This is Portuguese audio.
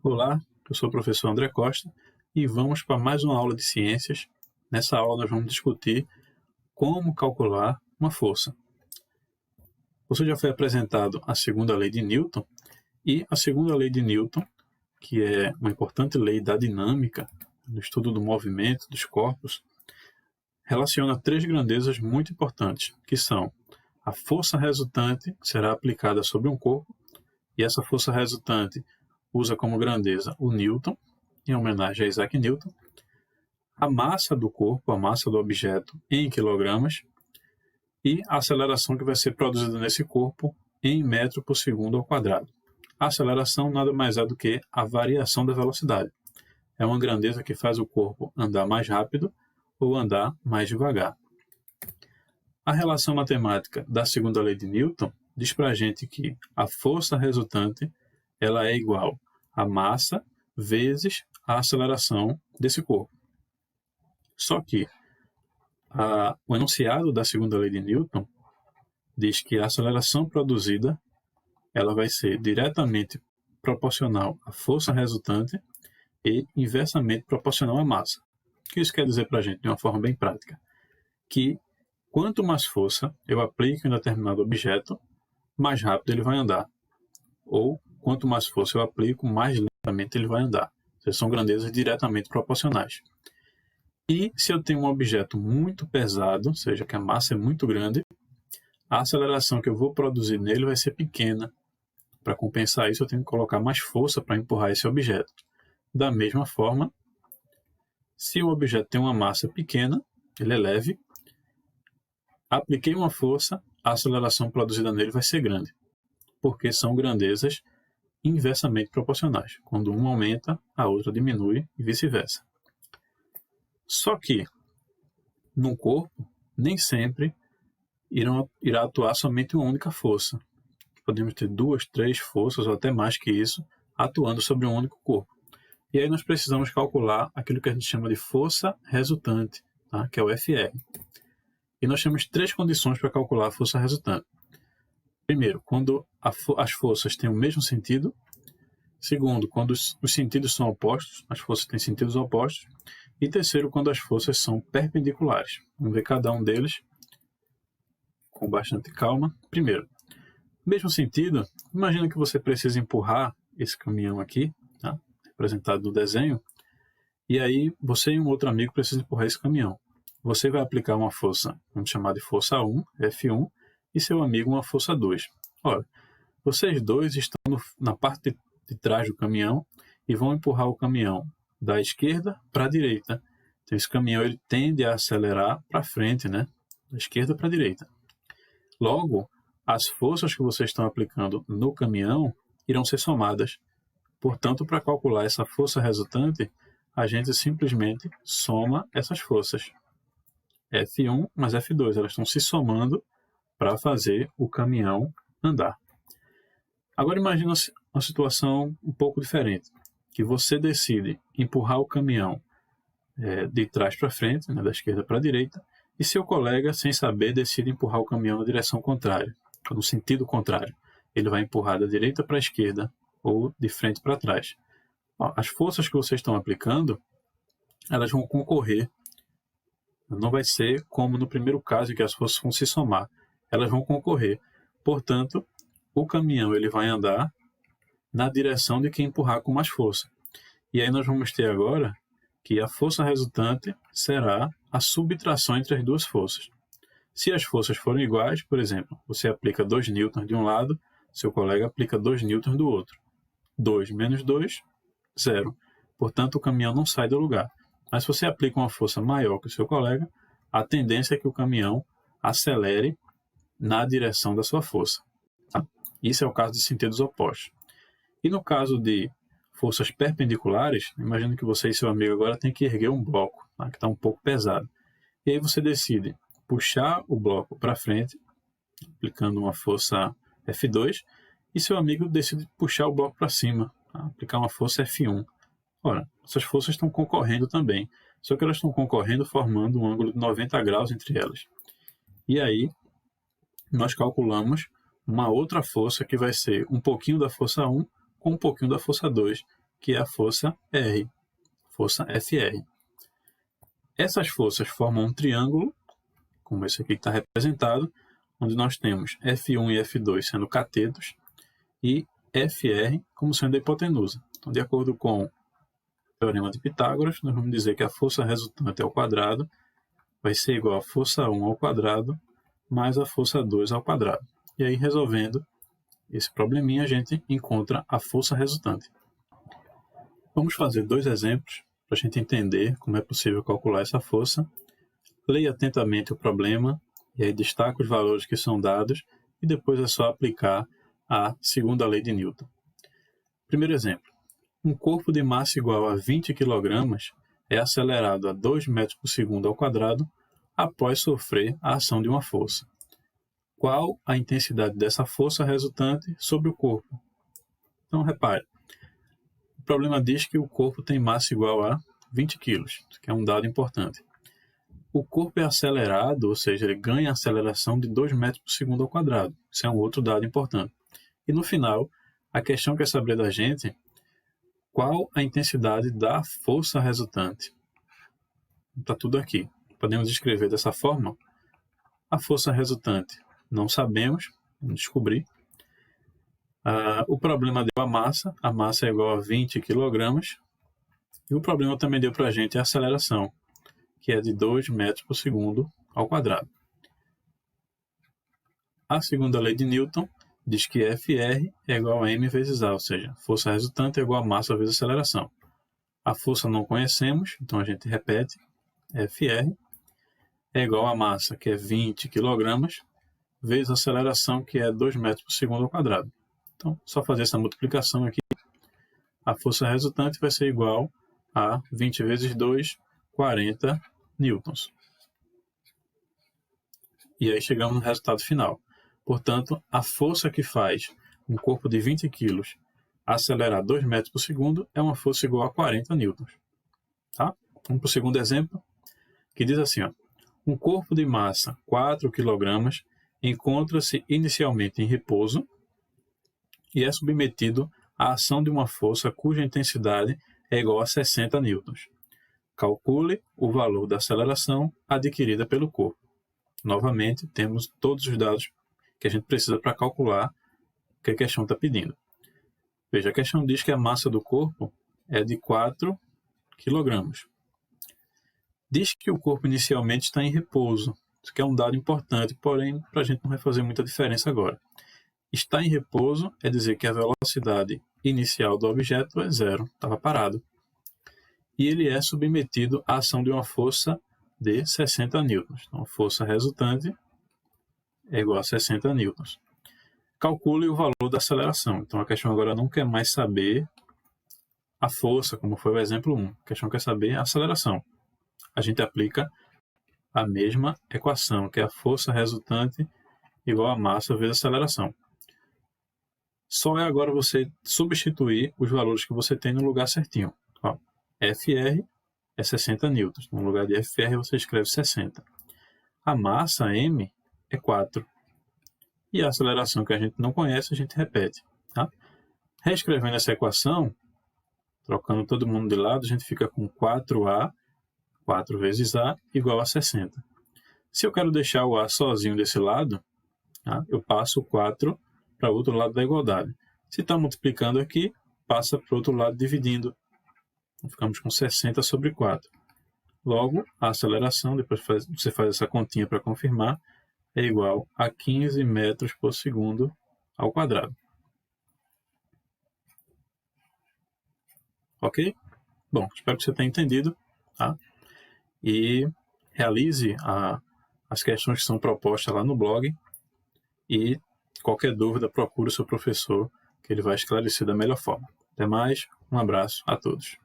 Olá, eu sou o professor André Costa e vamos para mais uma aula de ciências. Nessa aula nós vamos discutir como calcular uma força. Você já foi apresentado a segunda lei de Newton e a segunda lei de Newton, que é uma importante lei da dinâmica, do estudo do movimento dos corpos, relaciona três grandezas muito importantes, que são a força resultante, que será aplicada sobre um corpo, e essa força resultante usa como grandeza o Newton, em homenagem a Isaac Newton, a massa do corpo, a massa do objeto em quilogramas, e a aceleração que vai ser produzida nesse corpo em metro por segundo ao quadrado. A aceleração nada mais é do que a variação da velocidade. É uma grandeza que faz o corpo andar mais rápido ou andar mais devagar. A relação matemática da segunda lei de Newton diz para a gente que a força resultante ela é igual a massa vezes a aceleração desse corpo. Só que o enunciado da segunda lei de Newton diz que a aceleração produzida ela vai ser diretamente proporcional à força resultante e inversamente proporcional à massa. O que isso quer dizer para a gente de uma forma bem prática? Que quanto mais força eu aplico em determinado objeto, mais rápido ele vai andar. Ou quanto mais força eu aplico, mais lentamente ele vai andar. Essas são grandezas diretamente proporcionais. E se eu tenho um objeto muito pesado, ou seja, que a massa é muito grande, a aceleração que eu vou produzir nele vai ser pequena. Para compensar isso, eu tenho que colocar mais força para empurrar esse objeto. Da mesma forma, se o objeto tem uma massa pequena, ele é leve, apliquei uma força, a aceleração produzida nele vai ser grande, porque são grandezas inversamente proporcionais. Quando uma aumenta, a outra diminui e vice-versa. Só que, num corpo, nem sempre irá atuar somente uma única força. Podemos ter 2, 3 forças ou até mais que isso atuando sobre um único corpo. E aí nós precisamos calcular aquilo que a gente chama de força resultante, tá? Que é o FR. E nós temos 3 condições para calcular a força resultante. Primeiro, quando as forças têm o mesmo sentido. Segundo, quando os sentidos são opostos, as forças têm sentidos opostos. E terceiro, quando as forças são perpendiculares. Vamos ver cada um deles com bastante calma. Primeiro, mesmo sentido, imagina que você precisa empurrar esse caminhão aqui, tá? Representado no desenho, e aí você e um outro amigo precisam empurrar esse caminhão. Você vai aplicar uma força, vamos chamar de força 1, F1, e seu amigo uma força 2. Ora, vocês dois estão na parte de trás do caminhão e vão empurrar o caminhão da esquerda para a direita. Então esse caminhão ele tende a acelerar para frente, né? Da esquerda para a direita. Logo, as forças que vocês estão aplicando no caminhão irão ser somadas. Portanto, para calcular essa força resultante, a gente simplesmente soma essas forças. F1 mais F2, elas estão se somando para fazer o caminhão andar. Agora imagine uma situação um pouco diferente, que você decide empurrar o caminhão de trás para frente, né, da esquerda para a direita, e seu colega, sem saber, decide empurrar o caminhão na direção contrária, no sentido contrário. Ele vai empurrar da direita para a esquerda ou de frente para trás. As forças que vocês estão aplicando, elas vão concorrer. Não vai ser como no primeiro caso, em que as forças vão se somar. Elas vão concorrer. Portanto, o caminhão ele vai andar na direção de quem empurrar com mais força. E aí nós vamos ter agora que a força resultante será a subtração entre as duas forças. Se as forças forem iguais, por exemplo, você aplica 2 newtons de um lado, seu colega aplica 2 newtons do outro. 2 menos 2, 0. Portanto, o caminhão não sai do lugar. Mas se você aplica uma força maior que o seu colega, a tendência é que o caminhão acelere na direção da sua força. Tá? Isso é o caso de sentidos opostos. E no caso de forças perpendiculares, imagine que você e seu amigo agora têm que erguer um bloco, tá? Que está um pouco pesado. E aí você decide puxar o bloco para frente, aplicando uma força F2, e seu amigo decide puxar o bloco para cima, tá? Aplicar uma força F1. Ora, essas forças estão concorrendo também, só que elas estão concorrendo formando um ângulo de 90 graus entre elas. E aí, nós calculamos uma outra força que vai ser um pouquinho da força 1 com um pouquinho da força 2, que é a força R, força FR. Essas forças formam um triângulo, como esse aqui que está representado, onde nós temos F1 e F2 sendo catetos e FR como sendo a hipotenusa. Então, de acordo com o teorema de Pitágoras, nós vamos dizer que a força resultante ao quadrado vai ser igual a força 1 ao quadrado mais a força 2 ao quadrado. E aí, resolvendo esse probleminha, a gente encontra a força resultante. Vamos fazer 2 exemplos para a gente entender como é possível calcular essa força. Leia atentamente o problema e aí destaque os valores que são dados e depois é só aplicar a segunda lei de Newton. Primeiro exemplo. Um corpo de massa igual a 20 kg é acelerado a 2 metros por segundo ao quadrado após sofrer a ação de uma força. Qual a intensidade dessa força resultante sobre o corpo? Então, repare, o problema diz que o corpo tem massa igual a 20 kg, que é um dado importante. O corpo é acelerado, ou seja, ele ganha aceleração de 2 metros por segundo ao quadrado. Isso é um outro dado importante. E no final, a questão quer saber da gente qual a intensidade da força resultante. Está tudo aqui. Podemos escrever dessa forma. A força resultante não sabemos, vamos descobrir. O problema deu a massa é igual a 20 kg. E o problema também deu para a gente a aceleração, que é de 2 metros por segundo ao quadrado. A segunda lei de Newton diz que FR é igual a m vezes A, ou seja, força resultante é igual a massa vezes aceleração. A força não conhecemos, então a gente repete, FR é igual a massa, que é 20 kg, vezes a aceleração, que é 2 metros por segundo ao quadrado. Então, só fazer essa multiplicação aqui, a força resultante vai ser igual a 20 vezes 2, 40 newtons. E aí chegamos no resultado final. Portanto, a força que faz um corpo de 20 kg acelerar 2 metros por segundo é uma força igual a 40 newtons. Tá? Vamos para o segundo exemplo, que diz assim, ó, um corpo de massa 4 kg encontra-se inicialmente em repouso e é submetido à ação de uma força cuja intensidade é igual a 60 newtons. Calcule o valor da aceleração adquirida pelo corpo. Novamente, temos todos os dados que a gente precisa para calcular o que a questão está pedindo. Veja, a questão diz que a massa do corpo é de 4 kg. Diz que o corpo inicialmente está em repouso. Isso aqui é um dado importante, porém, para a gente não vai fazer muita diferença agora. Estar em repouso é dizer que a velocidade inicial do objeto é zero, estava parado. E ele é submetido à ação de uma força de 60 newtons. Então, a força resultante é igual a 60 newtons. Calcule o valor da aceleração. Então, a questão agora não quer mais saber a força, como foi o exemplo 1. A questão quer saber a aceleração. A gente aplica a mesma equação, que é a força resultante igual a massa vezes a aceleração. Só é agora você substituir os valores que você tem no lugar certinho. Ó, FR é 60 newtons. No lugar de FR você escreve 60. A massa, M, é 4. E a aceleração que a gente não conhece, a gente repete. Tá? Reescrevendo essa equação, trocando todo mundo de lado, a gente fica com 4A, 4 vezes A, igual a 60. Se eu quero deixar o A sozinho desse lado, tá? Eu passo o 4 para o outro lado da igualdade. Se está multiplicando aqui, passa para o outro lado dividindo. Então, ficamos com 60 sobre 4. Logo, a aceleração, depois você faz essa continha para confirmar, é igual a 15 metros por segundo ao quadrado. Ok? Bom, espero que você tenha entendido. Tá? E realize as questões que são propostas lá no blog. E qualquer dúvida, procure o seu professor, que ele vai esclarecer da melhor forma. Até mais, um abraço a todos.